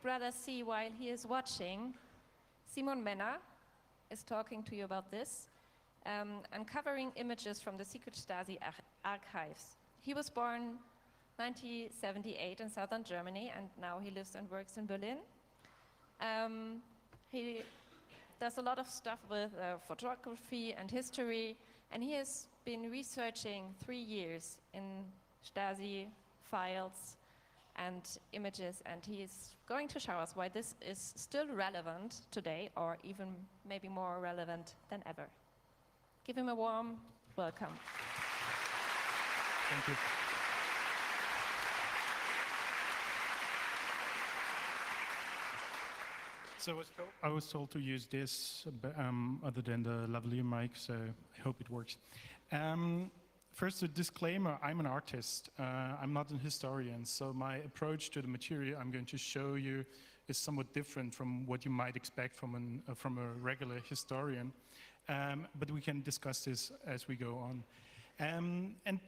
rather see while he is watching, Simon Menner is talking to you about this, uncovering images from the secret Stasi archives. He was born 1978 in southern Germany, and now he lives and works in Berlin. He does a lot of stuff with photography and history, and he has been researching 3 years in Stasi files and images, and he is going to show us why this is still relevant today, or even maybe more relevant than ever. Give him a warm welcome. Thank you. So I was told to use this other than the lavalier mic, so I hope it works. First, a disclaimer, I'm an artist. I'm not a historian, so my approach to the material I'm going to show you is somewhat different from what you might expect from a regular historian. But we can discuss this as we go on. And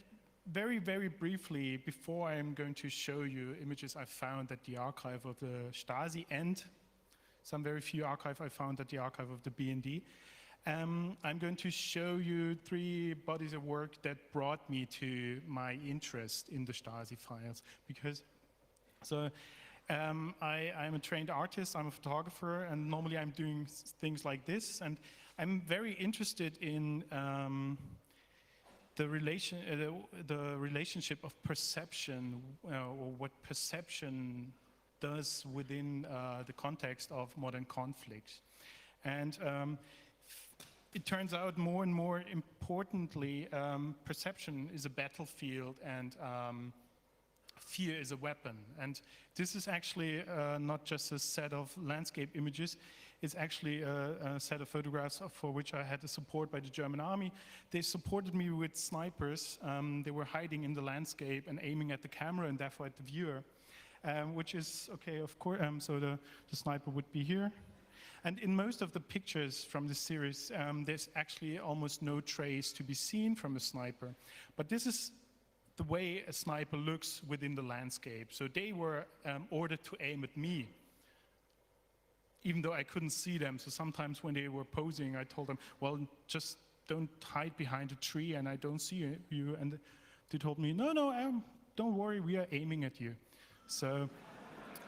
very, very briefly, before I'm going to show you images I found at the archive of the Stasi and some very few archives I found at the archive of the BND, I'm going to show you 3 bodies of work that brought me to my interest in the Stasi files. Because, I'm a trained artist, I'm a photographer, and normally I'm doing things like this. And I'm very interested in the relationship of perception, or what perception does within the context of modern conflicts. And it turns out more and more importantly, perception is a battlefield and fear is a weapon. And this is actually not just a set of landscape images, it's actually a set of photographs for which I had the support by the German army. They supported me with snipers. They were hiding in the landscape and aiming at the camera and therefore at the viewer, which is okay, of course. So the sniper would be here. And in most of the pictures from the series, there's actually almost no trace to be seen from a sniper. But this is the way a sniper looks within the landscape. So they were ordered to aim at me, even though I couldn't see them. So sometimes when they were posing, I told them, well, just don't hide behind a tree and I don't see you. And they told me, no, don't worry, we are aiming at you. So,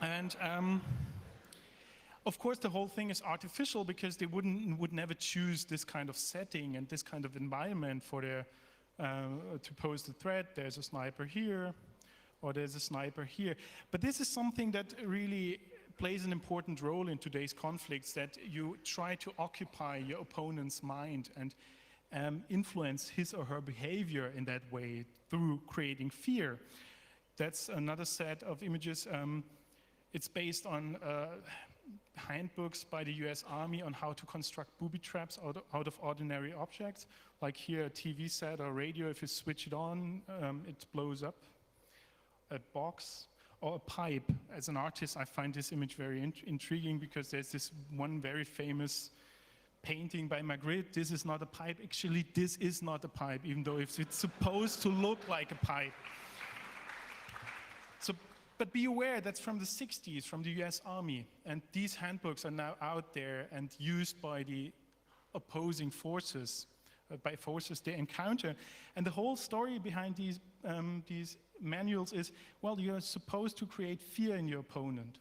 and of course, the whole thing is artificial because they would never choose this kind of setting and this kind of environment for their to pose the threat. There's a sniper here, or there's a sniper here. But this is something that really plays an important role in today's conflicts, that you try to occupy your opponent's mind and influence his or her behavior in that way through creating fear. That's another set of images. It's based on handbooks by the US Army on how to construct booby traps out of ordinary objects. Like here, a TV set or radio, if you switch it on, it blows up. A box or a pipe. As an artist, I find this image very intriguing because there's this one very famous painting by Magritte. This is not a pipe. Actually, this is not a pipe, even though it's supposed to look like a pipe. So, but be aware, that's from the 60s, from the US Army. And these handbooks are now out there and used by the opposing forces, by forces they encounter. And the whole story behind these manuals is, well, you're supposed to create fear in your opponent.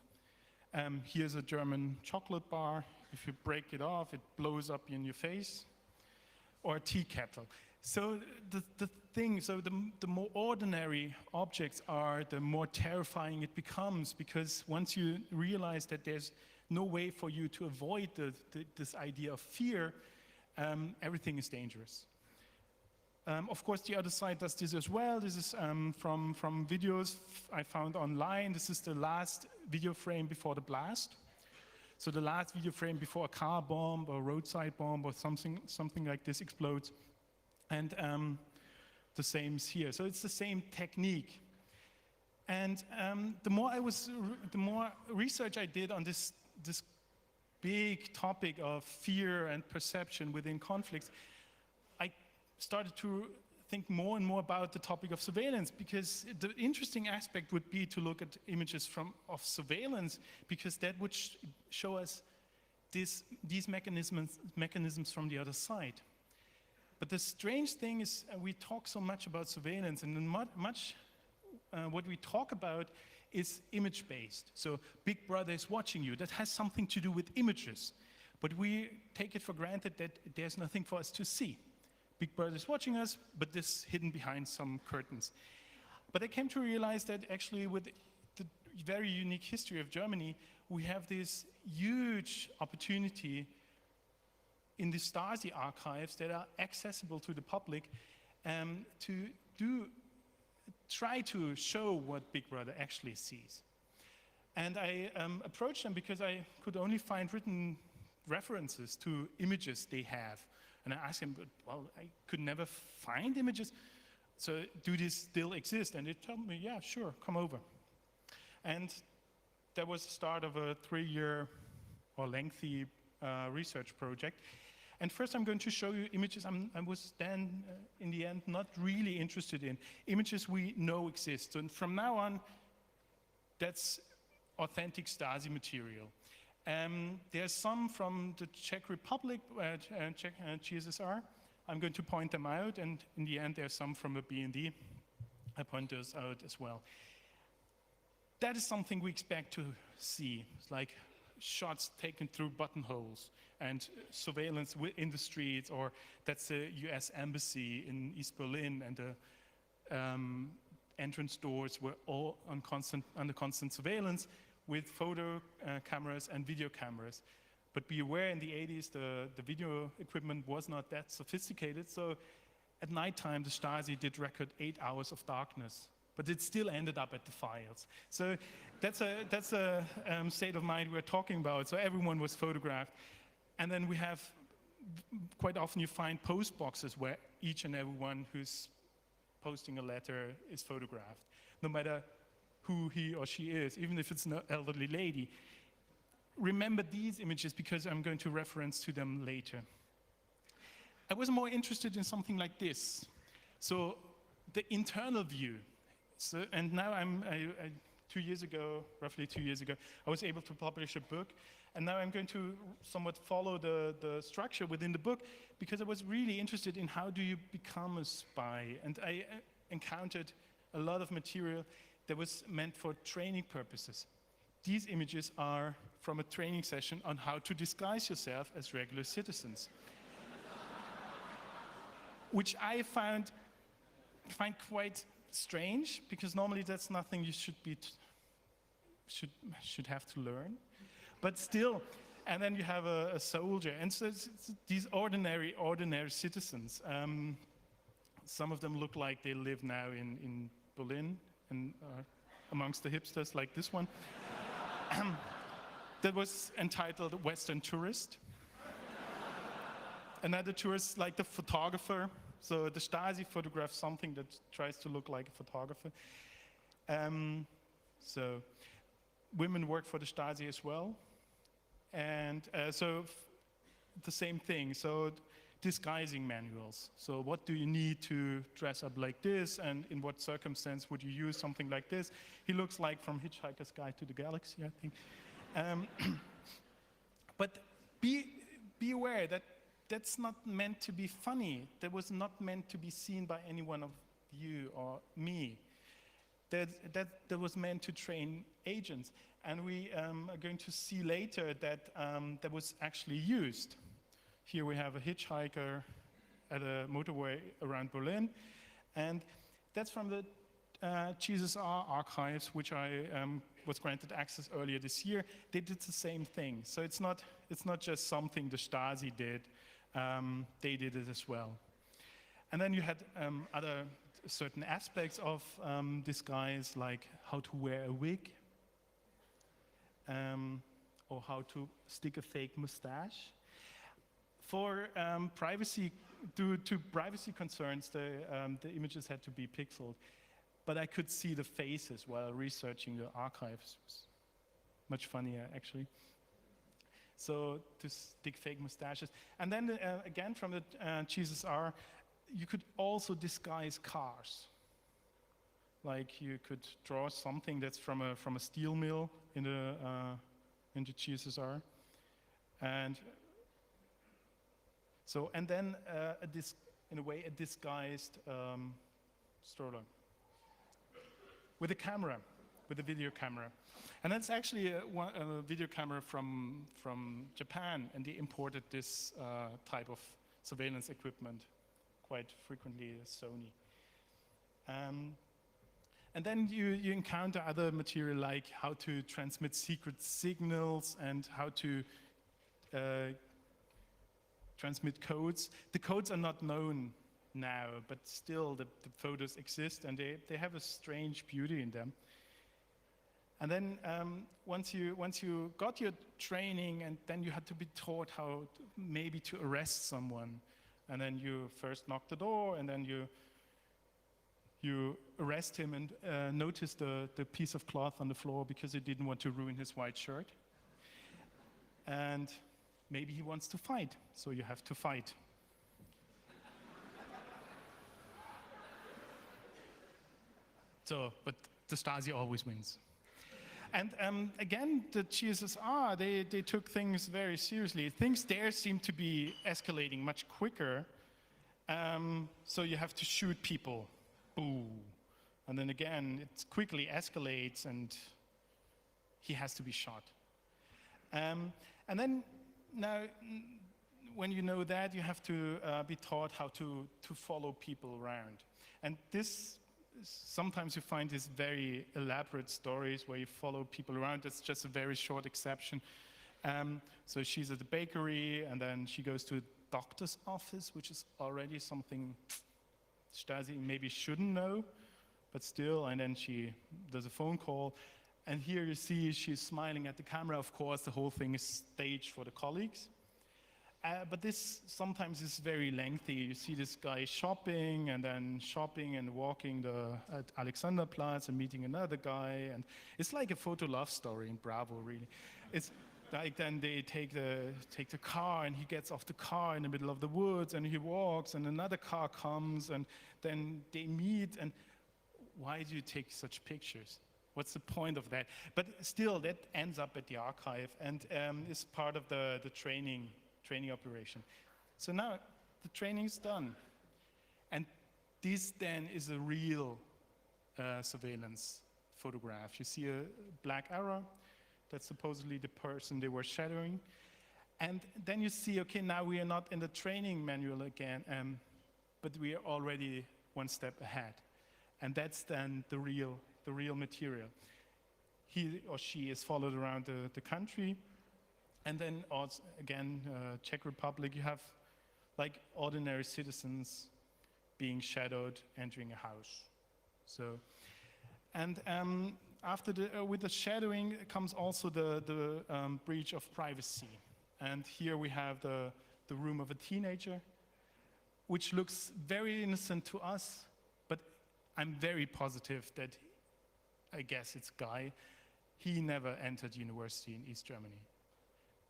Here's a German chocolate bar. If you break it off, it blows up in your face. Or a tea kettle. So the more ordinary objects are, the more terrifying it becomes, because once you realize that there's no way for you to avoid this idea of fear, everything is dangerous. Of course, the other side does this as well. This is from videos I found online. This is the last video frame before the blast. So the last video frame before a car bomb or roadside bomb or something like this explodes. And the same is here. So it's the same technique. And the more research I did on this big topic of fear and perception within conflicts, I started to think more and more about the topic of surveillance, because the interesting aspect would be to look at images of surveillance, because that would show us these mechanisms from the other side. But the strange thing is we talk so much about surveillance, and what we talk about is image-based. So Big Brother is watching you. That has something to do with images. But we take it for granted that there's nothing for us to see. Big Brother is watching us, but this is hidden behind some curtains. But I came to realize that actually with the very unique history of Germany, we have this huge opportunity in the Stasi archives that are accessible to the public to try to show what Big Brother actually sees. And I approached them because I could only find written references to images they have. And I asked them, well, I could never find images, so do these still exist? And they told me, yeah, sure, come over. And that was the start of a 3-year or lengthy research project. And first I'm going to show you images I was then, in the end, not really interested in. Images we know exist. And from now on, that's authentic Stasi material. There's some from the Czech Republic, Czech GSSR. I'm going to point them out, and in the end there's some from a BND. I point those out as well. That is something we expect to see. It's like shots taken through buttonholes and surveillance in the streets, or that's the US Embassy in East Berlin, and the entrance doors were all under constant surveillance with photo cameras and video cameras. But be aware, in the 80s, the video equipment was not that sophisticated, so at nighttime the Stasi did record 8 hours of darkness, but it still ended up at the files. So that's a state of mind we're talking about. So everyone was photographed. And then we have, quite often you find post boxes where each and everyone who's posting a letter is photographed, no matter who he or she is, even if it's an elderly lady. Remember these images because I'm going to reference to them later. I was more interested in something like this. So the internal view. So, and now roughly 2 years ago, I was able to publish a book. And now I'm going to somewhat follow the structure within the book, because I was really interested in how do you become a spy. And I encountered a lot of material that was meant for training purposes. These images are from a training session on how to disguise yourself as regular citizens, which I find quite strange, because normally that's nothing you should have to learn. But still, and then you have a soldier, and so it's these ordinary citizens. Some of them look like they live now in Berlin, and amongst the hipsters, like this one. That was entitled Western Tourist. Another tourist, like the photographer. So the Stasi photographs something that tries to look like a photographer. So women work for the Stasi as well. And so the same thing. So disguising manuals. So what do you need to dress up like this, and in what circumstance would you use something like this? He looks like from Hitchhiker's Guide to the Galaxy, I think. But be aware that that's not meant to be funny. That was not meant to be seen by any one of you or me. That was meant to train agents. And we are going to see later that that was actually used. Here we have a hitchhiker at a motorway around Berlin. And that's from the GSSR archives, which I was granted access earlier this year. They did the same thing. So it's not just something the Stasi did. They did it as well. And then you had other certain aspects of disguise, like how to wear a wig, or how to stick a fake mustache. For privacy, due to privacy concerns, the images had to be pixeled. But I could see the faces while researching the archives. It was much funnier, actually. So to stick fake mustaches. And then again, from the GSSR, you could also disguise cars. Like you could draw something that's from a steel mill in the GSSR, and so then in a way a disguised stroller with a camera, with a video camera, and that's actually a video camera from Japan, and they imported this type of surveillance equipment quite frequently, Sony. And then you encounter other material like how to transmit secret signals and how to transmit codes. The codes are not known now, but still the photos exist, and they have a strange beauty in them. And then once you got your training, and then you had to be taught how maybe to arrest someone. And then you first knock the door, and then you arrest him and notice the piece of cloth on the floor because he didn't want to ruin his white shirt. And maybe he wants to fight, so you have to fight. But the Stasi always wins. And again, the GSSR, they took things very seriously. Things there seem to be escalating much quicker. So you have to shoot people. Boo. And then again, it quickly escalates and he has to be shot. And then now, when you know that, you have to be taught how to follow people around. And this, sometimes you find these very elaborate stories where you follow people around. That's just a very short exception. So she's at the bakery, and then she goes to a doctor's office, which is already something Stasi maybe shouldn't know, but still, and then she does a phone call. And here you see she's smiling at the camera. Of course, the whole thing is staged for the colleagues. But this sometimes is very lengthy. You see this guy shopping and walking at Alexanderplatz and meeting another guy. And it's like a photo love story in Bravo, really. It's like then they take the car, and he gets off the car in the middle of the woods, and he walks, and another car comes, and then they meet. And why do you take such pictures? What's the point of that? But still, that ends up at the archive and is part of the training operation. So now the training is done. And this then is a real surveillance photograph. You see a black arrow. That's supposedly the person they were shadowing. And then you see, okay, now we are not in the training manual again, but we are already one step ahead. And that's then the real material. He or she is followed around the country. And then also, again, Czech Republic, you have like ordinary citizens being shadowed entering a house. So, and after with the shadowing comes also the breach of privacy. And here we have the room of a teenager, which looks very innocent to us, but I'm very positive that, I guess it's Guy, he never entered university in East Germany,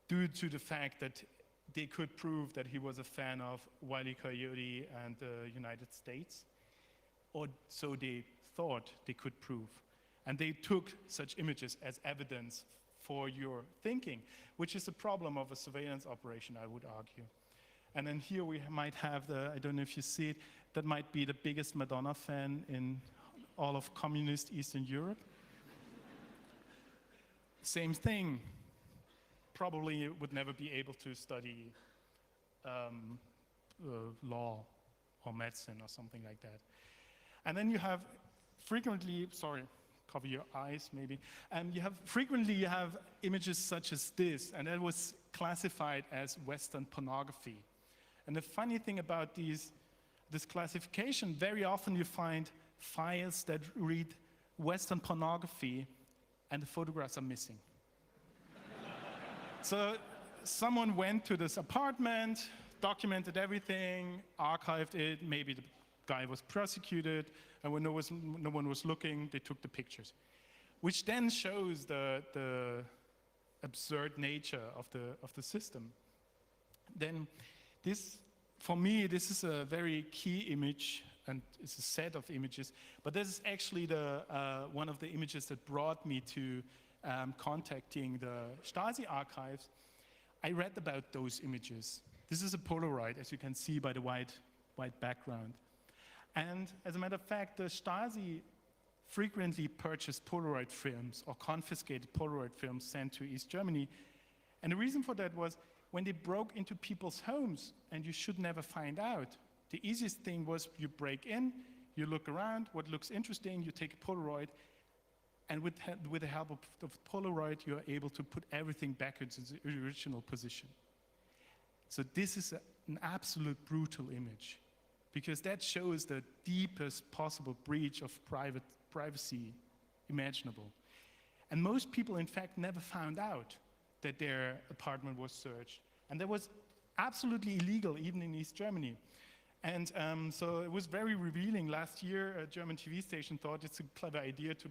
due to the fact that they could prove that he was a fan of Wile E. Coyote and the United States, or so they thought they could prove. And they took such images as evidence for your thinking, which is a problem of a surveillance operation, I would argue. And then here we might have I don't know if you see it, that might be the biggest Madonna fan in all of communist Eastern Europe. Same thing. Probably would never be able to study law or medicine or something like that. And then you have frequently, sorry, cover your eyes maybe, frequently you have images such as this, and that was classified as Western pornography. And the funny thing about this classification, very often you find files that read Western pornography and the photographs are missing. So someone went to this apartment, documented everything, archived it, maybe the guy was prosecuted, and when no one was looking, they took the pictures. Which then shows the absurd nature of the system. Then this for me, this is a very key image, and it's a set of images, but this is actually one of the images that brought me to contacting the Stasi archives. I read about those images. This is a Polaroid, as you can see by the white background. And as a matter of fact, the Stasi frequently purchased Polaroid films or confiscated Polaroid films sent to East Germany. And the reason for that was when they broke into people's homes, and you should never find out, the easiest thing was you break in, you look around, what looks interesting, you take a Polaroid, and with the help of Polaroid, you are able to put everything back into its original position. So this is an absolute brutal image, because that shows the deepest possible breach of privacy imaginable. And most people, in fact, never found out that their apartment was searched. And that was absolutely illegal, even in East Germany. And so it was very revealing. Last year, a German TV station thought it's a clever idea to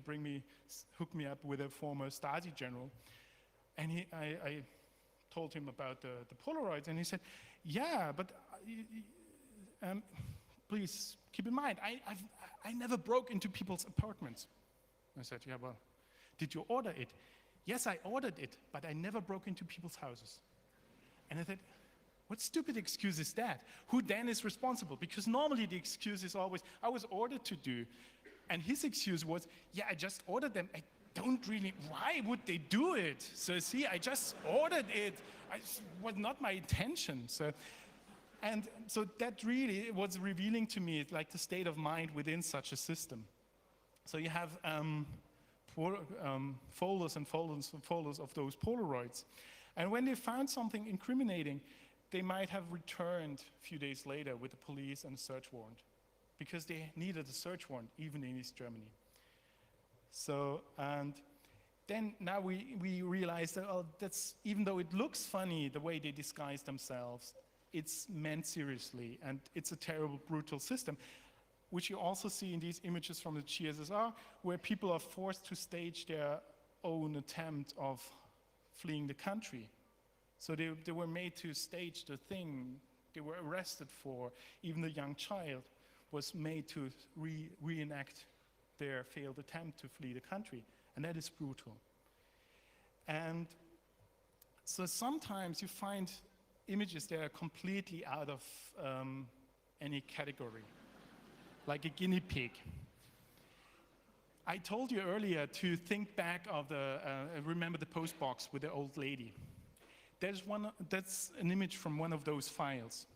hook me up with a former Stasi general. And I told him about the Polaroids, and he said, yeah, but please keep in mind, I never broke into people's apartments. I said, yeah, well, did you order it? Yes, I ordered it, but I never broke into people's houses. And I said, what stupid excuse is that? Who then is responsible? Because normally the excuse is always, I was ordered to do. And his excuse was, yeah, I just ordered them. I don't really, why would they do it? So see, I just ordered it. It was not my intention. So that really was revealing to me, like the state of mind within such a system. So you have folders and folders and folders of those Polaroids. And when they found something incriminating, they might have returned a few days later with the police and a search warrant, because they needed a search warrant, even in East Germany. So, and then now we realize that, oh, that's, even though it looks funny, the way they disguise themselves, it's meant seriously, and it's a terrible, brutal system, which you also see in these images from the GSSR, where people are forced to stage their own attempt of fleeing the country. So they were made to stage the thing they were arrested for. Even the young child was made to reenact their failed attempt to flee the country. And that is brutal. And so sometimes you find images that are completely out of any category, like a guinea pig. I told you earlier to think back of remember the post box with the old lady. That's an image from one of those files.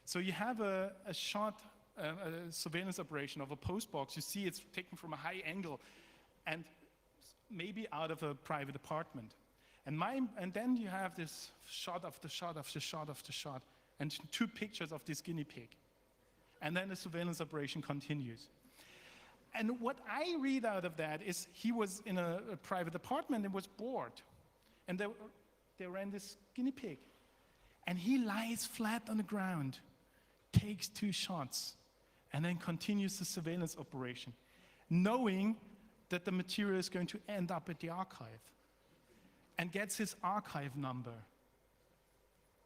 So you have a shot, a surveillance operation of a post box. You see it's taken from a high angle and maybe out of a private apartment. And then you have this shot after shot after shot after shot, and two pictures of this guinea pig. And then the surveillance operation continues. And what I read out of that is he was in a private apartment and was bored. And they ran this guinea pig. And he lies flat on the ground, takes 2 shots, and then continues the surveillance operation, knowing that the material is going to end up at the archive, and gets his archive number.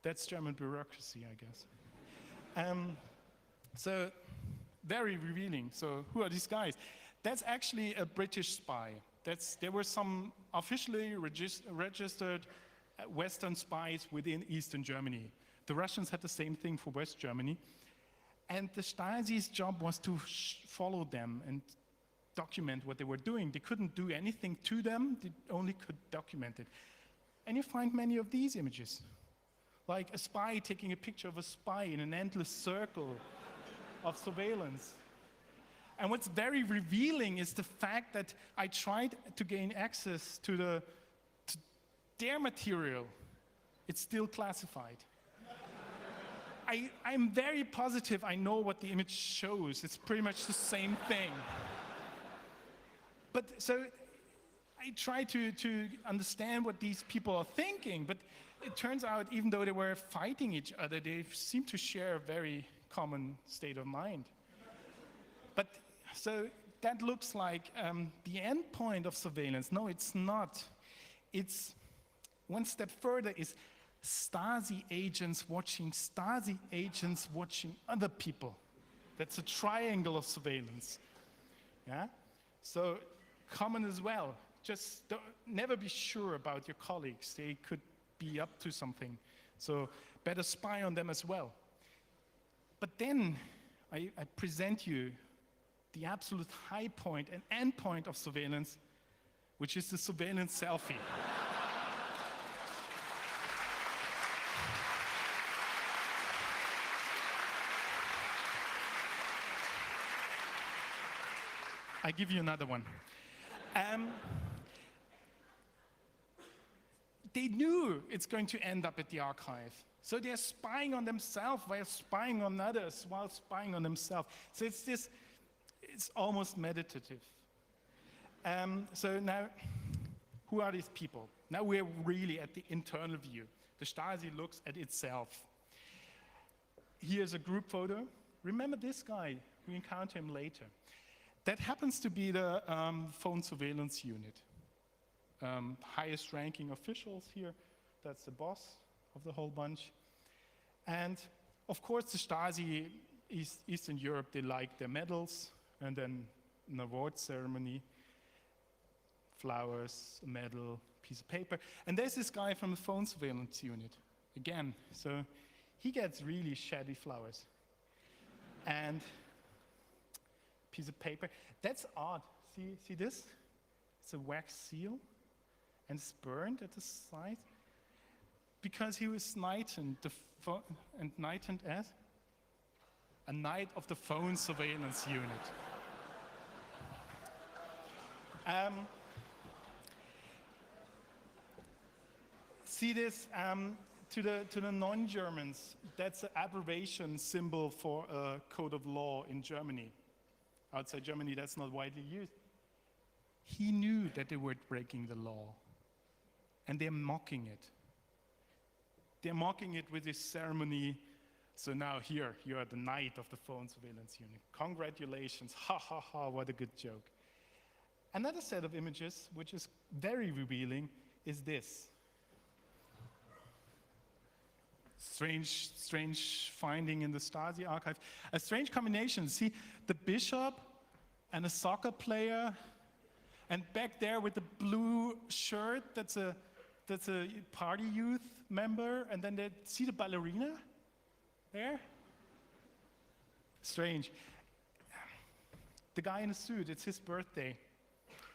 That's German bureaucracy, I guess. So very revealing. So who are these guys? That's actually a British spy. There were some officially registered Western spies within Eastern Germany. The Russians had the same thing for West Germany. And the Stasi's job was to follow them and document what they were doing. They couldn't do anything to them, they only could document it. And you find many of these images, like a spy taking a picture of a spy in an endless circle of surveillance. And what's very revealing is the fact that I tried to gain access to their material. It's still classified. I'm very positive I know what the image shows. It's pretty much the same thing. But so I try to understand what these people are thinking, but it turns out even though they were fighting each other, they seem to share a very common state of mind. But so that looks like the end point of surveillance. No, it's not. It's one step further is Stasi agents watching Stasi agents watching other people. That's a triangle of surveillance. Yeah? So common as well. Just never be sure about your colleagues. They could be up to something. So better spy on them as well. But then I present you the absolute high point and end point of surveillance, which is the surveillance selfie. I give you another one. They knew it's going to end up at the archive. So they're spying on themselves while spying on others, while spying on themselves. So it's almost meditative. So now, who are these people? Now we're really at the internal view. The Stasi looks at itself. Here's a group photo. Remember this guy? We encounter him later. That happens to be the phone surveillance unit. Highest ranking officials here. That's the boss of the whole bunch. And of course, the Stasi, Eastern Europe, they like their medals, and then an award ceremony, flowers, a medal, piece of paper. And there's this guy from the phone surveillance unit, again. So he gets really shady flowers. And piece of paper. That's odd. See this? It's a wax seal, and it's burned at the side because he was knighted as a knight of the phone surveillance unit. See this? To the non-Germans, that's an abbreviation symbol for a code of law in Germany. Outside Germany, that's not widely used. He knew that they were breaking the law, and they're mocking it. They're mocking it with this ceremony. So now here, you are the knight of the phone surveillance unit. Congratulations, ha ha ha, what a good joke. Another set of images, which is very revealing, is this. Strange finding in the Stasi archive. A strange combination. See, the bishop and a soccer player, and back there with the blue shirt, that's a party youth member, and then see the ballerina there? Strange. The guy in the suit, it's his birthday,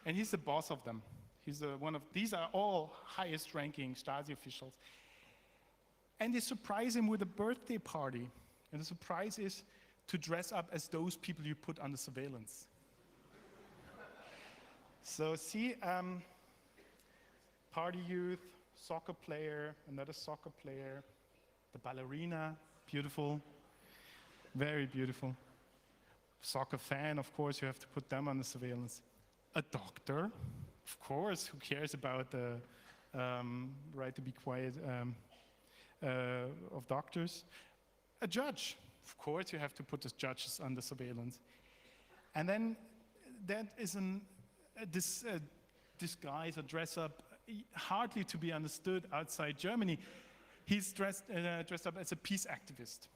and he's the boss of them. These are all highest ranking Stasi officials. And they surprise him with a birthday party. And the surprise is to dress up as those people you put under surveillance. So see, party youth, soccer player, another soccer player, the ballerina, beautiful, very beautiful. Soccer fan, of course, you have to put them under surveillance. A doctor, of course, who cares about the right to be quiet of doctors. A judge, of course, you have to put the judges under surveillance. And then that is this guise or dress up hardly to be understood outside Germany. He's dressed up as a peace activist.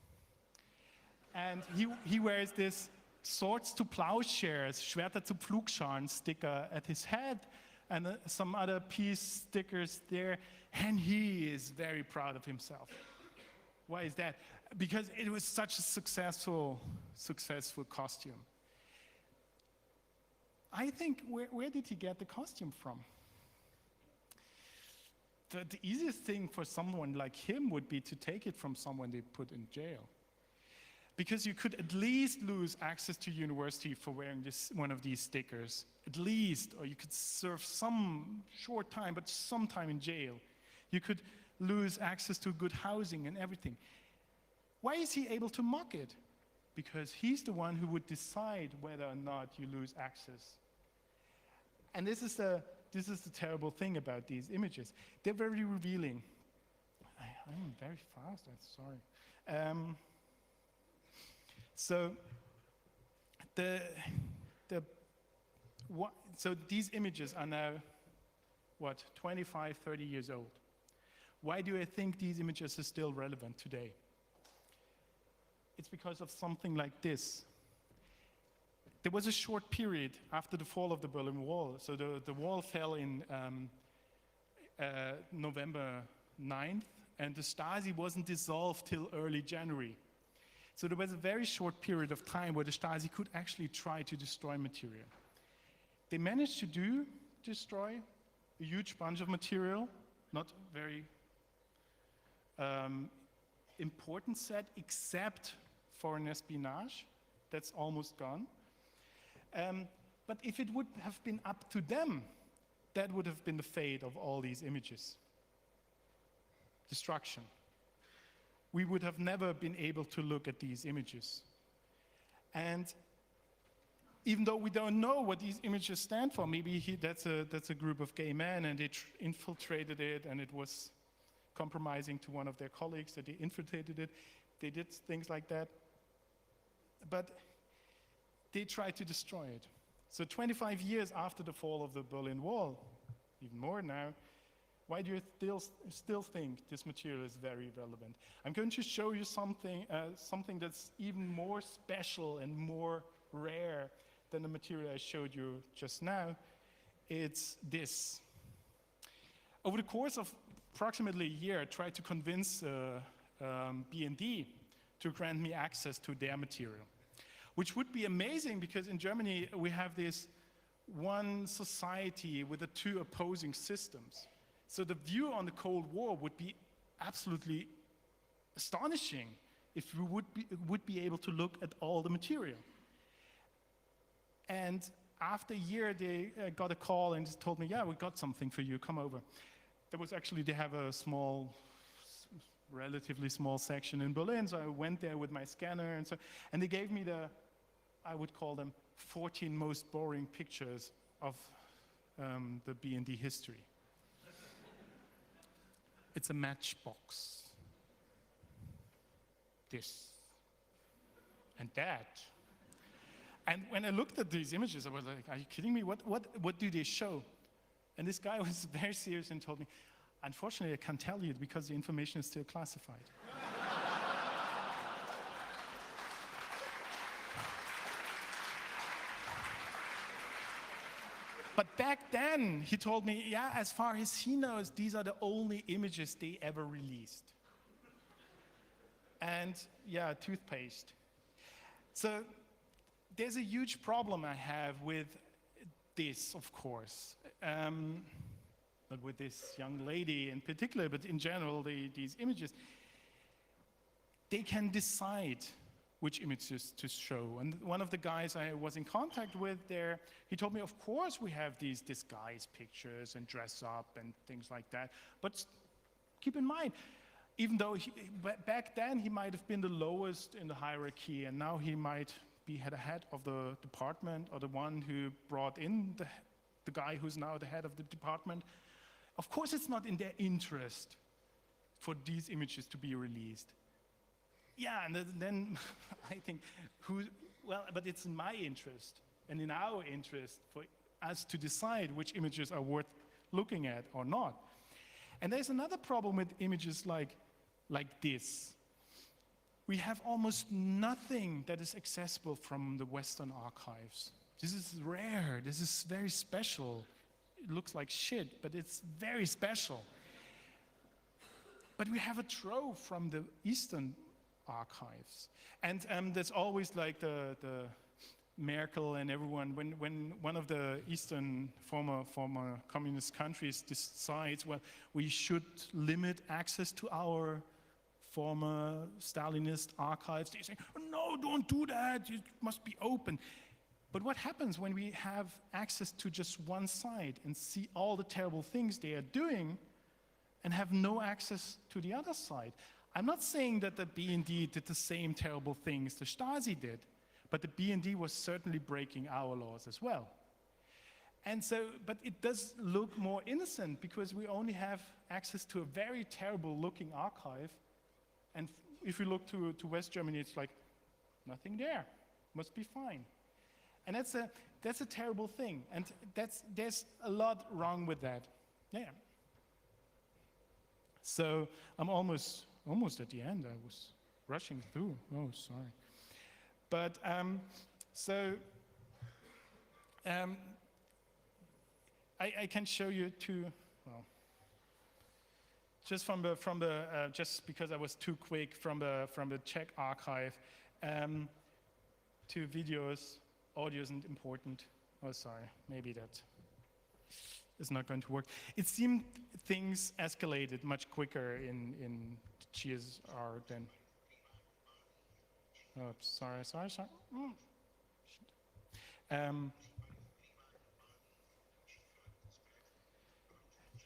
And he wears this swords to plowshares, Schwerter zu Pflugscharen sticker at his head, and some other peace stickers there, and he is very proud of himself. Why is that? Because it was such a successful costume. I think, where did he get the costume from? The easiest thing for someone like him would be to take it from someone they put in jail. Because you could at least lose access to university for wearing one of these stickers, at least, or you could serve some short time, but some time in jail. You could lose access to good housing and everything. Why is he able to mock it? Because he's the one who would decide whether or not you lose access. And this is the terrible thing about these images. They're very revealing. I'm very fast, I'm sorry. So these images are now, 25, 30 years old. Why do I think these images are still relevant today? It's because of something like this. There was a short period after the fall of the Berlin Wall. So the wall fell in November 9th, and the Stasi wasn't dissolved till early January. So there was a very short period of time where the Stasi could actually try to destroy material. They managed to destroy a huge bunch of material, not very important set, except foreign espionage. That's almost gone. But if it would have been up to them, that would have been the fate of all these images. Destruction. We would have never been able to look at these images. And even though we don't know what these images stand for, maybe that's a group of gay men and they infiltrated it and it was compromising to one of their colleagues that they infiltrated it. They did things like that. But they tried to destroy it. So 25 years after the fall of the Berlin Wall, even more now, why do you still think this material is very relevant? I'm going to show you something that's even more special and more rare than the material I showed you just now. It's this. Over the course of approximately a year, I tried to convince BND to grant me access to their material, which would be amazing because in Germany we have this one society with the two opposing systems. So the view on the Cold War would be absolutely astonishing if we would be able to look at all the material. And after a year, they got a call and just told me, yeah, we got something for you, come over. There was actually, they have a small, relatively small section in Berlin, so I went there with my scanner and they gave me I would call them 14 most boring pictures of the BND history. It's a matchbox. This and that. And when I looked at these images, I was like, are you kidding me? What do they show? And this guy was very serious and told me, unfortunately, I can't tell you because the information is still classified. But back then, he told me, yeah, as far as he knows, these are the only images they ever released. And yeah, toothpaste. So there's a huge problem I have with this, of course. Not with this young lady in particular, but in general, these images. They can decide which images to show. And one of the guys I was in contact with there, he told me, of course we have these disguise pictures and dress up and things like that. But keep in mind, even though back then he might have been the lowest in the hierarchy, and now he might be the head of the department or the one who brought in the guy who's now the head of the department. Of course it's not in their interest for these images to be released. Yeah, and then I think, but it's in my interest and in our interest for us to decide which images are worth looking at or not. And there's another problem with images like this. We have almost nothing that is accessible from the Western archives. This is rare, this is very special. It looks like shit, but it's very special. But we have a trove from the Eastern archives. And there's always like the Merkel and everyone, when one of the Eastern former communist countries decides, well, we should limit access to our former Stalinist archives, they say, no, don't do that, it must be open. But what happens when we have access to just one side and see all the terrible things they are doing and have no access to the other side? I'm not saying that the BND did the same terrible things the Stasi did, but the BND was certainly breaking our laws as well. And so, but it does look more innocent because we only have access to a very terrible looking archive. And if you look to West Germany, it's like, nothing there, must be fine. And that's a terrible thing. And there's a lot wrong with that. Yeah. So I'm almost at the end. I was rushing through. Oh, sorry. But I can show you two. Well, just just because I was too quick from the Czech archive, two videos. Audio isn't important. Oh, sorry. Maybe that is not going to work. It seemed things escalated much quicker in GSR than. Oh, sorry.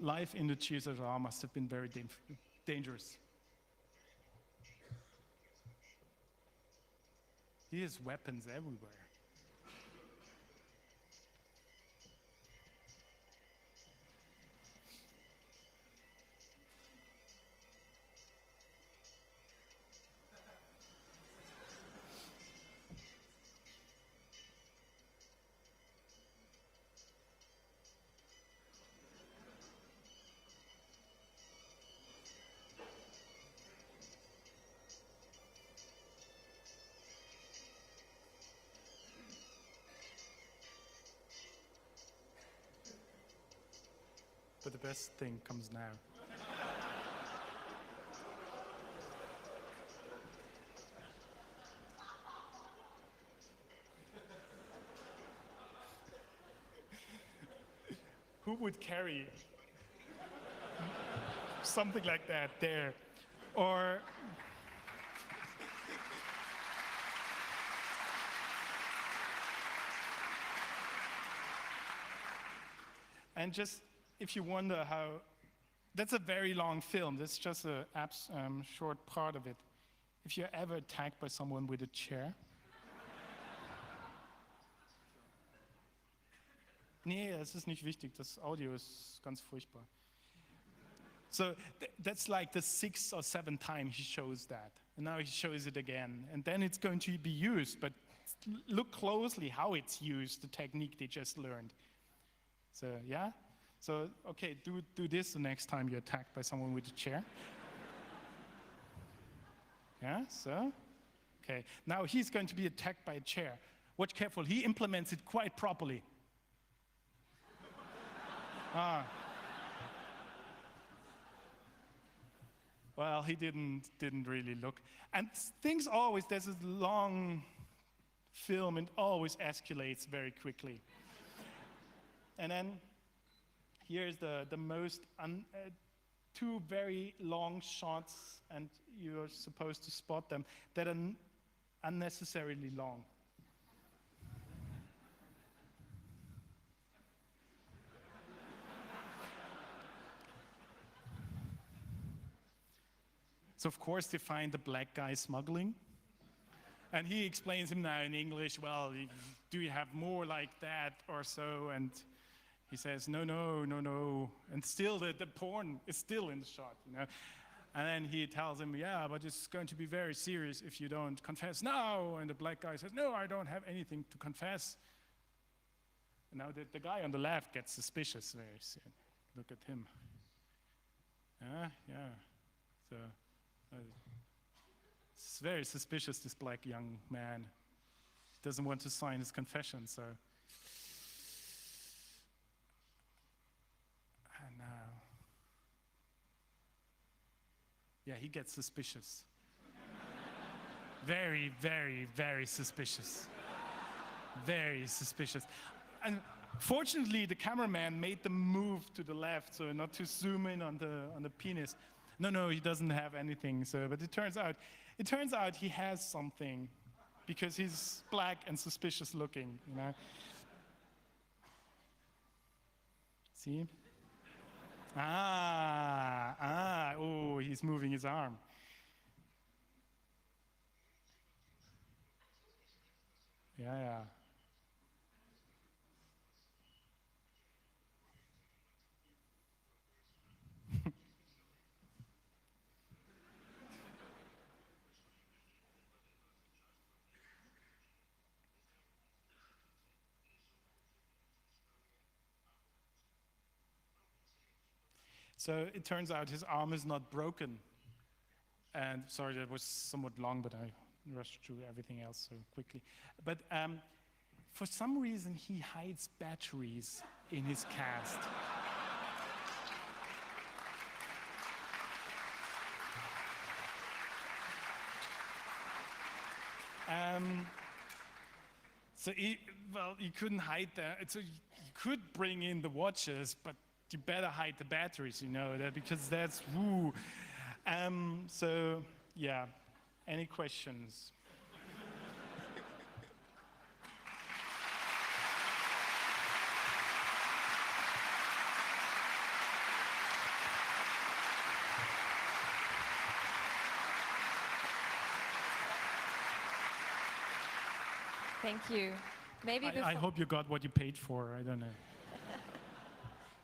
Life in the GSR must have been very dangerous. There's weapons everywhere. But the best thing comes now. Who would carry something like that there? Or and just if you wonder how, that's a very long film. That's just a short part of it. If you're ever attacked by someone with a chair. Nee, es ist nicht wichtig. Das Audio ist ganz furchtbar. So that's like the 6th or 7th time he shows that. And now he shows it again. And then it's going to be used, but look closely how it's used, the technique they just learned. So, yeah? So, okay, do this the next time you're attacked by someone with a chair. Yeah, so, okay. Now he's going to be attacked by a chair. Watch careful, he implements it quite properly. Well, he didn't really look. And things always, there's this long film and always escalates very quickly. And then here's the most, two very long shots, and you're supposed to spot them, that are unnecessarily long. So of course they find the black guy smuggling. And he explains him now in English, well, do you have more like that or so? And he says, no. And still the porn is still in the shot, you know. And then he tells him, yeah, but it's going to be very serious if you don't confess now. And the black guy says, no, I don't have anything to confess. And now the guy on the left gets suspicious very soon. Look at him. Yeah. So it's very suspicious, this black young man. Doesn't want to sign his confession, so. And now. Yeah, he gets suspicious. Very, very, very suspicious. Very suspicious. And fortunately, the cameraman made them move to the left, so not to zoom in on the penis. No, he doesn't have anything. So, but it turns out he has something, because he's black and suspicious looking, you know. See? Oh, he's moving his arm. Yeah. So it turns out his arm is not broken. And sorry, that was somewhat long, but I rushed through everything else so quickly. But for some reason, he hides batteries in his cast. So he couldn't hide that. So you could bring in the watches, but you better hide the batteries, you know, because that's woo. So yeah, any questions? Thank you. Maybe I hope you got what you paid for. I don't know.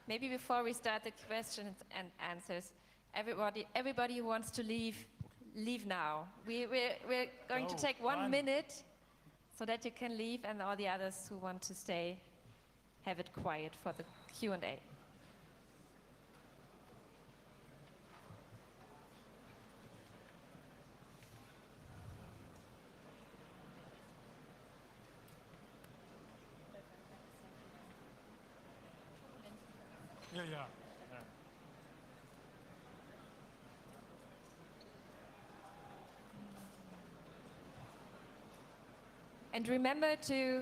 Maybe before we start the questions and answers, everybody who wants to leave now. We're going to take 1 minute so that you can leave, and all the others who want to stay, have it quiet for the Q&A. Yeah. And remember to,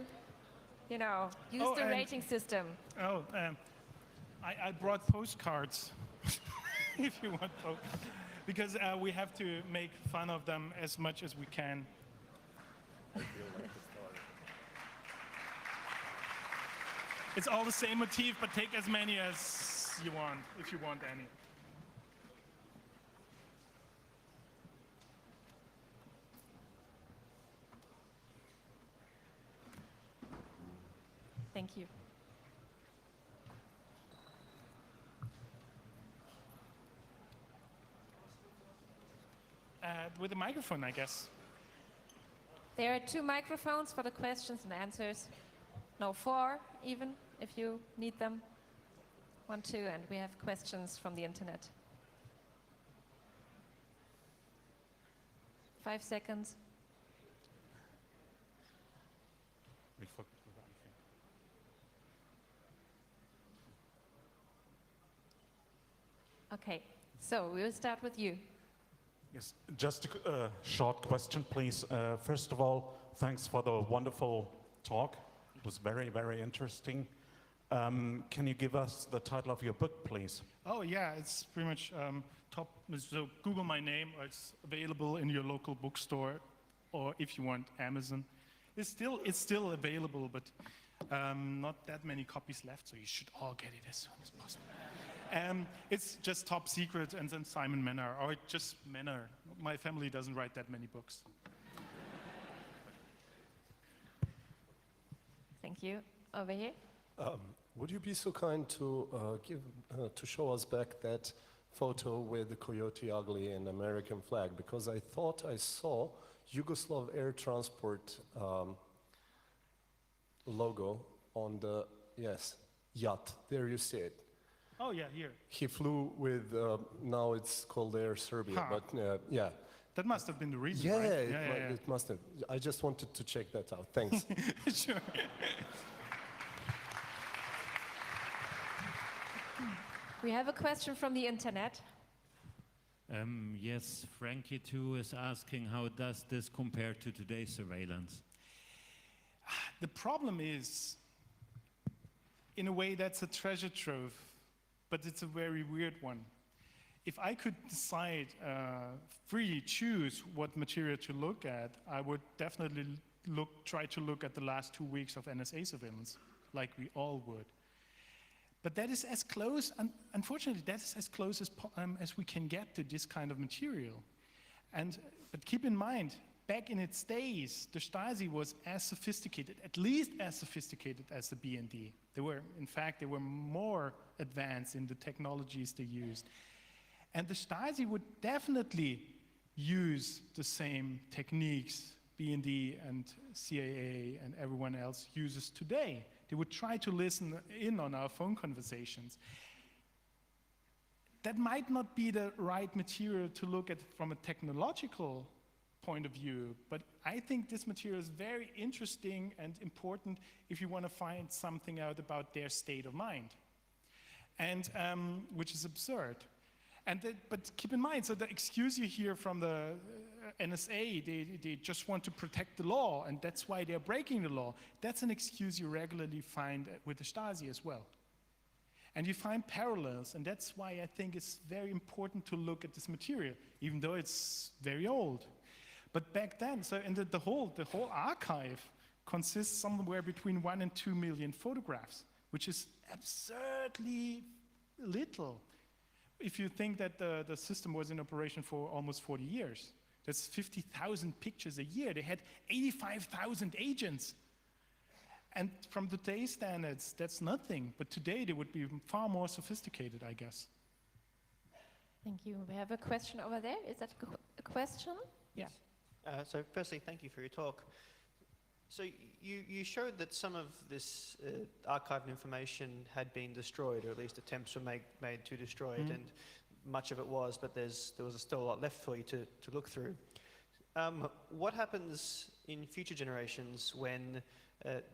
use the rating system. I brought postcards, if you want, because we have to make fun of them as much as we can. I feel like the story. It's all the same motif, but take as many as you want, if you want any. Thank you. With a microphone, I guess. There are 2 microphones for the questions and answers. No, 4 even, if you need them. 1, 2, and we have questions from the internet. 5 seconds. Okay, so we'll start with you. Yes, just a short question, please. First of all, thanks for the wonderful talk. It was very, very interesting. Can you give us the title of your book, please? Oh yeah, it's pretty much top. So Google my name, or it's available in your local bookstore, or if you want, Amazon. It's still available, but not that many copies left, so you should all get it as soon as possible. It's just Top Secret and then Simon Menner, or just Menner. My family doesn't write that many books. Thank you. Over here. Would you be so kind to to show us back that photo with the Coyote Ugly and American flag? Because I thought I saw Yugoslav Air Transport logo on the yacht. There you see it. Oh yeah, here. He flew with, now it's called Air Serbia, but yeah. That must have been the reason, yeah, right? It must have. I just wanted to check that out. Thanks. Sure. We have a question from the internet. Yes, Frankie too is asking, how does this compare to today's surveillance? The problem is, in a way, that's a treasure trove, but it's a very weird one. If I could decide, freely choose what material to look at, I would definitely try to look at the last 2 weeks of NSA surveillance, like we all would. But that is as close, unfortunately, that is as close as we can get to this kind of material. But keep in mind, back in its days, the Stasi was as sophisticated, at least as sophisticated as the BND. In fact, they were more advanced in the technologies they used. And the Stasi would definitely use the same techniques BND and CIA and everyone else uses today. They would try to listen in on our phone conversations. that might not be the right material to look at from a technological point of view, but I think this material is very interesting and important if you want to find something out about their state of mind, and which is absurd. But keep in mind, so the excuse you hear from the NSA, they just want to protect the law, and that's why they're breaking the law. That's an excuse you regularly find with the Stasi as well. And you find parallels, and that's why I think it's very important to look at this material, even though it's very old. But back then, so in the whole archive consists somewhere between 1 and 2 million photographs, which is absurdly little. If you think that the system was in operation for almost 40 years, that's 50,000 pictures a year. They had 85,000 agents. And from today's standards, that's nothing. But today, they would be far more sophisticated, I guess. Thank you. We have a question over there. Is that a question? Yes. Yeah. So firstly, thank you for your talk. So you showed that some of this archived information had been destroyed, or at least attempts were made to destroy it, and much of it was, but there was still a lot left for you to look through. What happens in future generations when,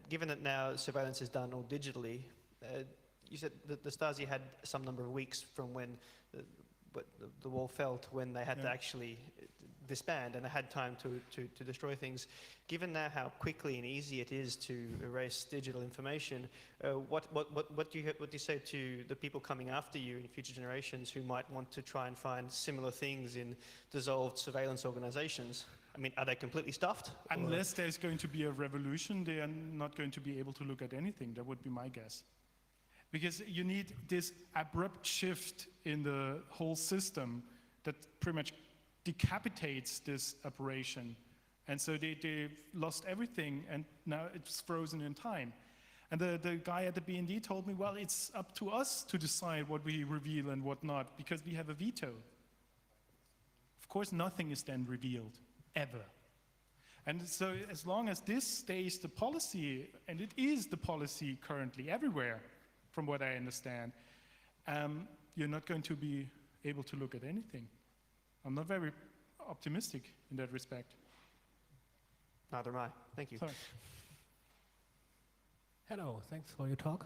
given that now surveillance is done all digitally, you said that the Stasi had some number of weeks from when the wall fell to when they had to actually disband, and they had time to destroy things. Given now how quickly and easy it is to erase digital information, what do you say to the people coming after you in future generations who might want to try and find similar things in dissolved surveillance organizations? I mean, are they completely stuffed? Unless there's going to be a revolution, they are not going to be able to look at anything. That would be my guess. Because you need this abrupt shift in the whole system that pretty much decapitates this operation. And so they lost everything, and now it's frozen in time. And the guy at the BND told me, well, it's up to us to decide what we reveal and what not, because we have a veto. Of course, nothing is then revealed, ever. And so as long as this stays the policy, and it is the policy currently everywhere, from what I understand, you're not going to be able to look at anything. I'm not very optimistic in that respect. Neither am I. Thank you. Sorry. Hello, thanks for your talk.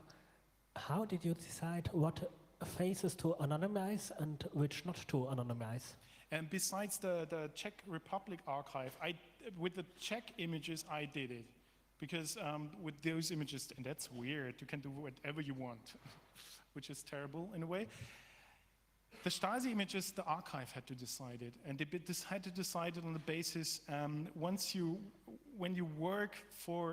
How did you decide what faces to anonymize and which not to anonymize? And besides the Czech Republic archive, with the Czech images, I did it. Because with those images, and that's weird, you can do whatever you want, which is terrible in a way. The Stasi images, the archive had to decide it, and they had to decide it on the basis, when you work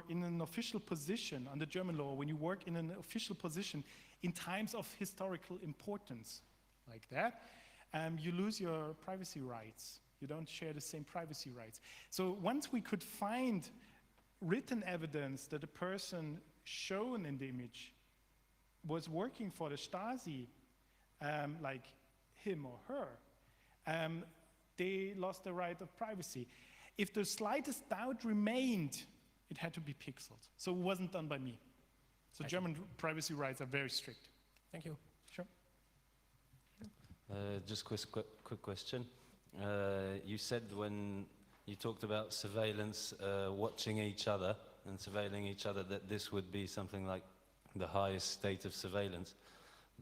in an official position, under German law, when you work in an official position in times of historical importance, like that, you lose your privacy rights. You don't share the same privacy rights. So once we could find written evidence that the person shown in the image was working for the Stasi, like him or her, they lost the right of privacy. If the slightest doubt remained, it had to be pixeled. So it wasn't done by me. So German privacy rights are very strict. Thank you. Sure. Just quick question. You said when you talked about surveillance, watching each other and surveilling each other, that this would be something like the highest state of surveillance.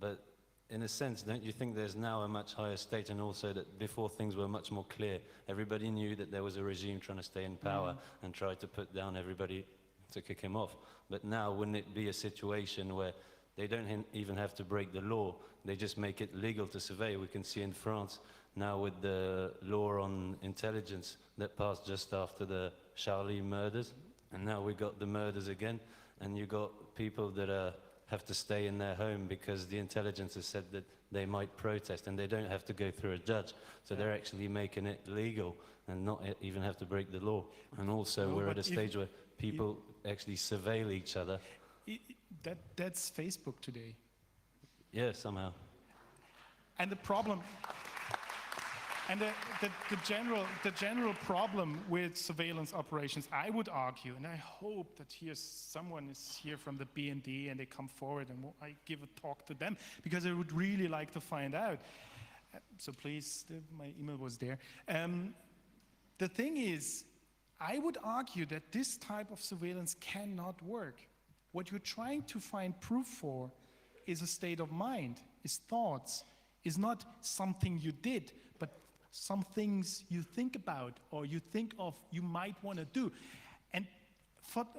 But in a sense, don't you think there's now a much higher state, and also that before things were much more clear, everybody knew that there was a regime trying to stay in power and tried to put down everybody to kick him off. But now, wouldn't it be a situation where they don't even have to break the law, they just make it legal to surveil? We can see in France now with the law on intelligence that passed just after the Charlie murders, and now we got the murders again, and you got people that have to stay in their home because the intelligence has said that they might protest, and they don't have to go through a judge. So they're actually making it legal and not even have to break the law. And also we're at a stage where people actually surveil each other. That's Facebook today. Yeah, somehow. And the problem, and the general problem with surveillance operations, I would argue, and I hope that someone is here from the BND and they come forward and I give a talk to them, because I would really like to find out. So please, my email was there. The thing is, I would argue that this type of surveillance cannot work. What you're trying to find proof for is a state of mind, is thoughts, is not something you did, but some things you think about or you think of you might want to do. And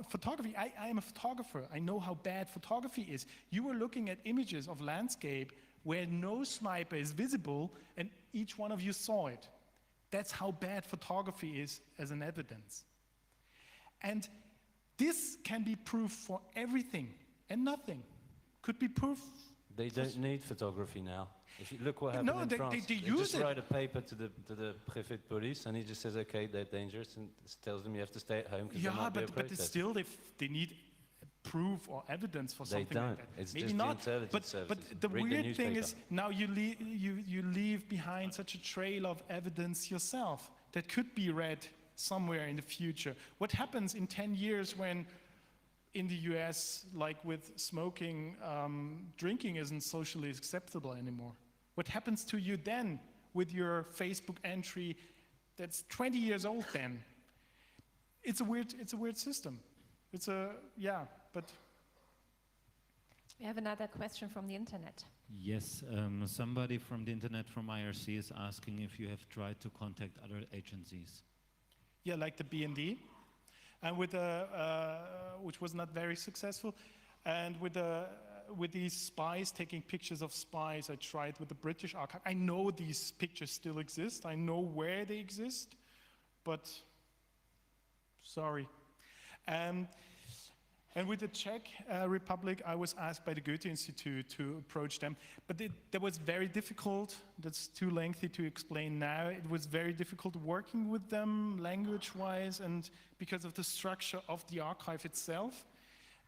photography, I am a photographer. I know how bad photography is. You were looking at images of landscape where no sniper is visible and each one of you saw it. That's how bad photography is as an evidence. And this can be proof for everything and nothing. Could be proof. They don't need photography now. If you look what happened in France, they just write a paper to the préfet de police, and he just says, okay, they're dangerous, and tells them you have to stay at home because there might be a but protest. still, they need proof or evidence for something like that. It's Maybe just not. the intelligence services. But the Read weird thing newspaper. is now you leave behind such a trail of evidence yourself that could be read somewhere in the future. What happens in 10 years when in the US, like with smoking, drinking isn't socially acceptable anymore? What happens to you then with your Facebook entry that's 20 years old then? It's a weird system. But We have another question from the internet. Yes, somebody from the internet from IRC is asking if you have tried to contact other agencies. yeah, like the BND, and which was not very successful, and with these spies taking pictures of spies, I tried with the British archive. I know these pictures still exist. I know where they exist, but sorry. And with the Czech Republic, I was asked by the Goethe Institute to approach them, but that was very difficult. That's too lengthy to explain now. It was very difficult working with them language-wise and because of the structure of the archive itself.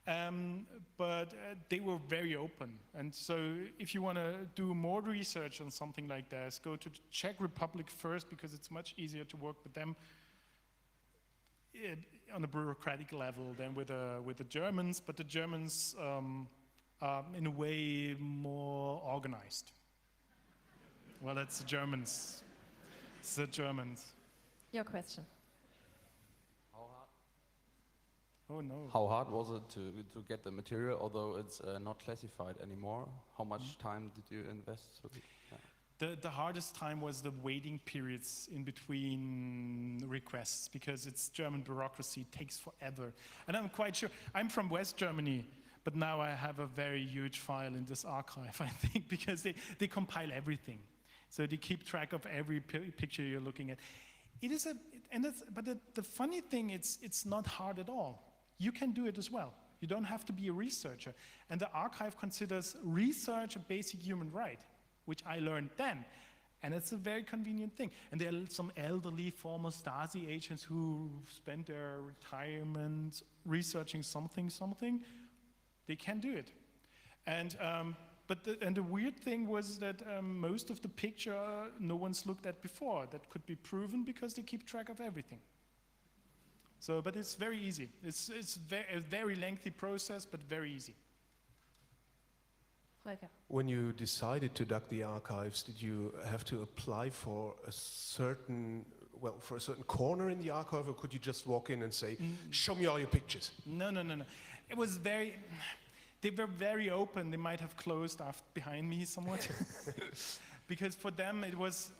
But they were very open. And so if you want to do more research on something like this, go to the Czech Republic first because it's much easier to work with them on a bureaucratic level than with the Germans, but the Germans are in a way more organized. Well, that's the Germans. It's the Germans. Your question. Oh no. How hard was it to get the material, although it's not classified anymore? How much time did you invest? The hardest time was the waiting periods in between requests because it's German bureaucracy, it takes forever. And I'm quite sure, I'm from West Germany, but now I have a very huge file in this archive, I think, because they compile everything. So they keep track of every picture you're looking at. But the funny thing, it's not hard at all. You can do it as well. You don't have to be a researcher. And the archive considers research a basic human right, which I learned then. And it's a very convenient thing. And there are some elderly former Stasi agents who spent their retirement researching something. They can do it. And the weird thing was that most of the picture no one's looked at before. That could be proven because they keep track of everything. So, but it's very easy. It's a very lengthy process, but very easy. Volker. When you decided to duck the archives, did you have to apply for a certain corner in the archive, or could you just walk in and say, show me all your pictures? No. It was they were very open. They might have closed behind me somewhat. Because for them it was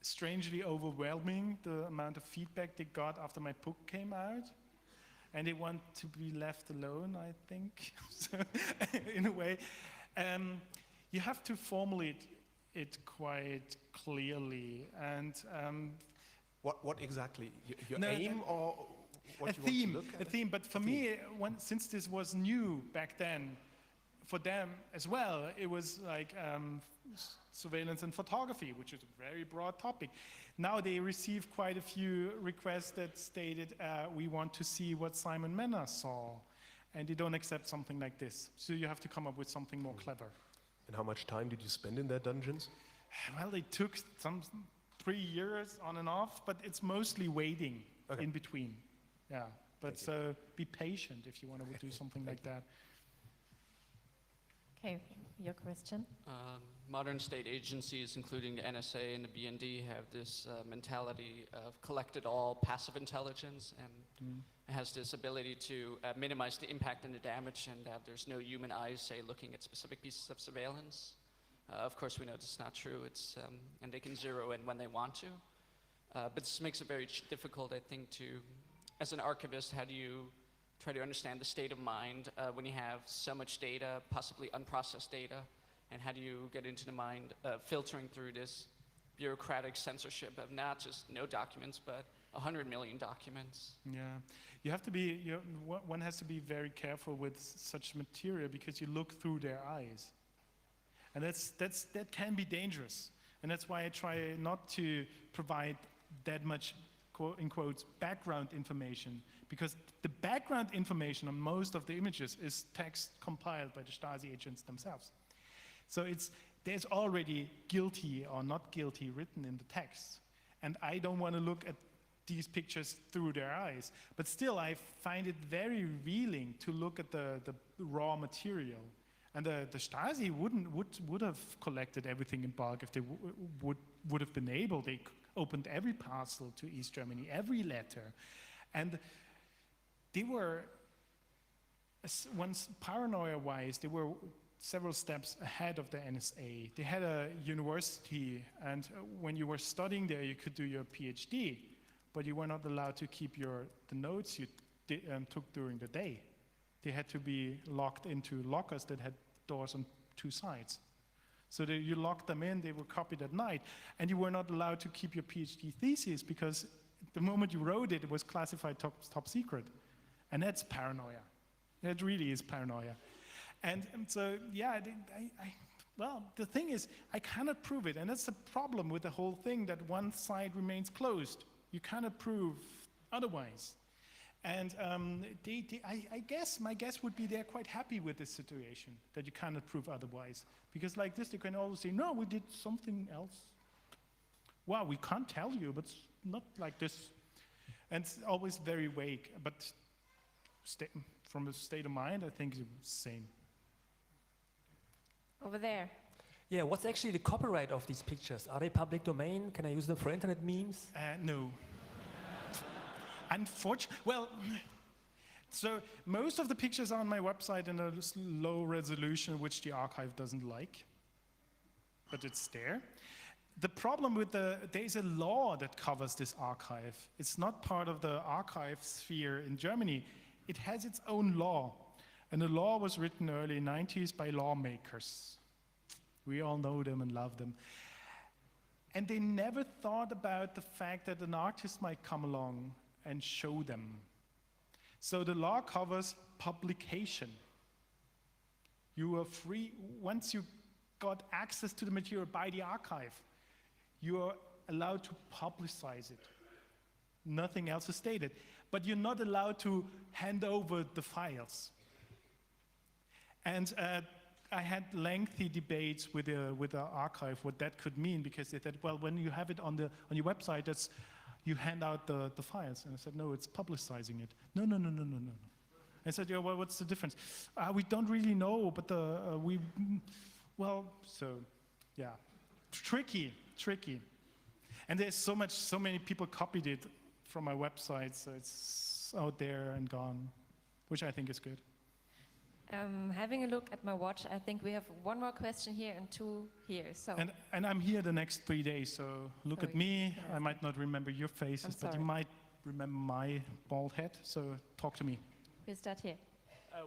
strangely overwhelming, the amount of feedback they got after my book came out. And they want to be left alone, I think, so, in a way. You have to formulate it quite clearly. And what exactly? Your aim or what a you theme, want to look at? A theme. But for me, since this was new back then, for them as well, it was like surveillance and photography, which is a very broad topic. Now they receive quite a few requests that stated, we want to see what Simon Menner saw. And they don't accept something like this. So you have to come up with something more clever. And how much time did you spend in their dungeons? Well, they took 3 years on and off, but it's mostly waiting in between. Yeah, but so be patient if you want to do something like that. Okay, your question. modern state agencies, including the NSA and the BND, have this mentality of collect it all passive intelligence, and has this ability to minimize the impact and the damage, and that there's no human eyes, say, looking at specific pieces of surveillance. Of course, we know this is not true. And they can zero in when they want to. But this makes it very difficult, I think, to, as an archivist, how do you try to understand the state of mind when you have so much data, possibly unprocessed data, and how do you get into the mind filtering through this bureaucratic censorship of not just no documents, but 100 million documents? Yeah, you have to be, one has to be very careful with such material because you look through their eyes. And that can be dangerous. And that's why I try not to provide that much, quote, in quotes, background information, because the background information on most of the images is text compiled by the Stasi agents themselves. So there's already guilty or not guilty written in the text. And I don't want to look at these pictures through their eyes. But still, I find it very revealing to look at the raw material. And the Stasi would have collected everything in bulk if they would have been able. They opened every parcel to East Germany, every letter. And they were, once paranoia-wise, they were several steps ahead of the NSA. They had a university, and when you were studying there, you could do your PhD, but you were not allowed to keep the notes you took during the day. They had to be locked into lockers that had doors on two sides. So that you locked them in, they were copied at night, and you were not allowed to keep your PhD thesis because the moment you wrote it, it was classified top secret. And that's paranoia. That really is paranoia. And so, yeah, well, the thing is, I cannot prove it, and that's the problem with the whole thing, that one side remains closed. You cannot prove otherwise. And I guess, my guess would be they're quite happy with this situation, that you cannot prove otherwise. Because like this, they can always say, no, we did something else. Well, we can't tell you, but it's not like this. And it's always very vague, but from a state of mind, I think it's the same. Over there. Yeah, what's actually the copyright of these pictures? Are they public domain? Can I use them for internet memes? No. Unfortunately, well, so most of the pictures are on my website in a low resolution, which the archive doesn't like, but it's there. The problem with there's a law that covers this archive. It's not part of the archive sphere in Germany. It has its own law, and the law was written early 90s by lawmakers. We all know them and love them. And they never thought about the fact that an artist might come along and show them. So the law covers publication. You are free, once you got access to the material by the archive, you are allowed to publicize it. Nothing else is stated. But you're not allowed to hand over the files. And I had lengthy debates with the archive what that could mean, because they said, well, when you have it on your website, you hand out the files. And I said, no, it's publicizing it. No. I said, yeah, well, what's the difference? We don't really know, but yeah, tricky. And there's so many people copied it from my website, so it's out there and gone, which I think is good. Having a look at my watch, I think we have one more question here and two here. So. And I'm here the next 3 days, so look at me. Yes. I might not remember your faces, but you might remember my bald head, so talk to me. We'll start here.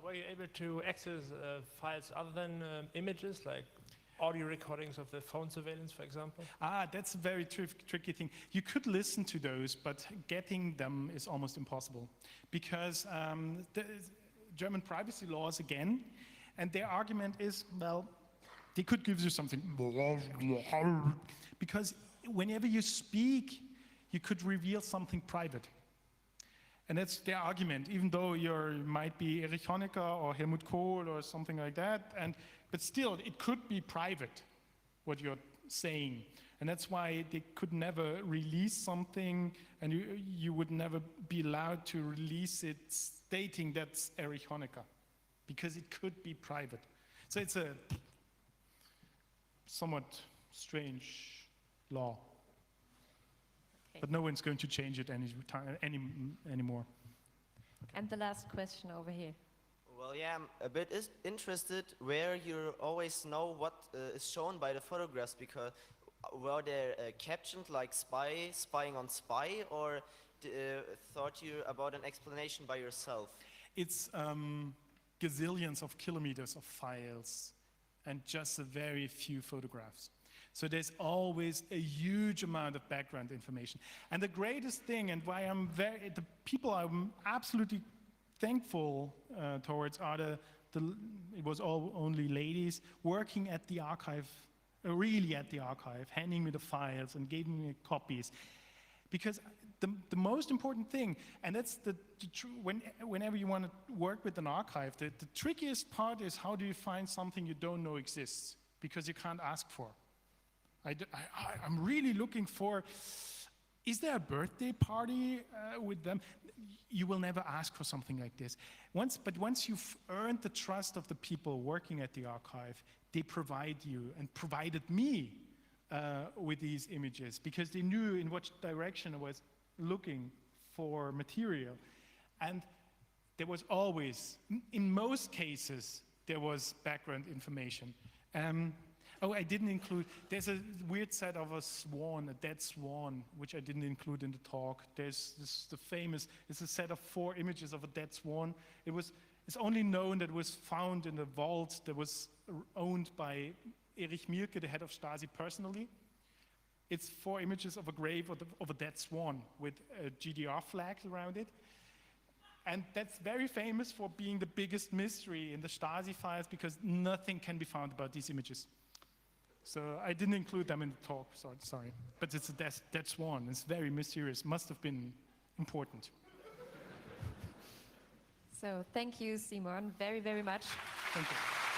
Were you able to access files other than images, like audio recordings of the phone surveillance, for example? That's a very tricky thing. You could listen to those, but getting them is almost impossible, because the German privacy laws again, and their argument is, well, they could give you something, because whenever you speak, you could reveal something private. And that's their argument, even though you might be Erich Honecker or Helmut Kohl or something like that, but still, it could be private, what you're saying. And that's why they could never release something, and you would never be allowed to release it stating that's Erich Honecker, because it could be private. So it's a somewhat strange law. Okay. But no one's going to change it anymore. And the last question over here. Well, yeah, I'm a bit interested where you always know what is shown by the photographs, because were they captioned like spying on spy, or thought you about an explanation by yourself? It's gazillions of kilometers of files and just a very few photographs. So there's always a huge amount of background information. And the greatest thing, and why the people I'm absolutely thankful towards are it was only ladies working at the archive, really at the archive, handing me the files and giving me copies. Because the most important thing, and that's whenever you want to work with an archive, the trickiest part is how do you find something you don't know exists, because you can't ask for. I'm really looking for, is there a birthday party with them? You will never ask for something like this. But once you've earned the trust of the people working at the archive, they provide you and provided me with these images, because they knew in which direction I was looking for material. And there was always, in most cases, there was background information. Oh, I didn't include, there's a weird set of a swan, a dead swan, which I didn't include in the talk. There's it's a set of 4 images of a dead swan. It's only known that it was found in a vault that was owned by Erich Mielke, the head of Stasi, personally. It's 4 images of a grave of a dead swan with GDR flags around it. And that's very famous for being the biggest mystery in the Stasi files, because nothing can be found about these images. So I didn't include them in the talk, sorry. But it's a dead swan. It's very mysterious. Must have been important. So thank you, Simon, very, very much. Thank you.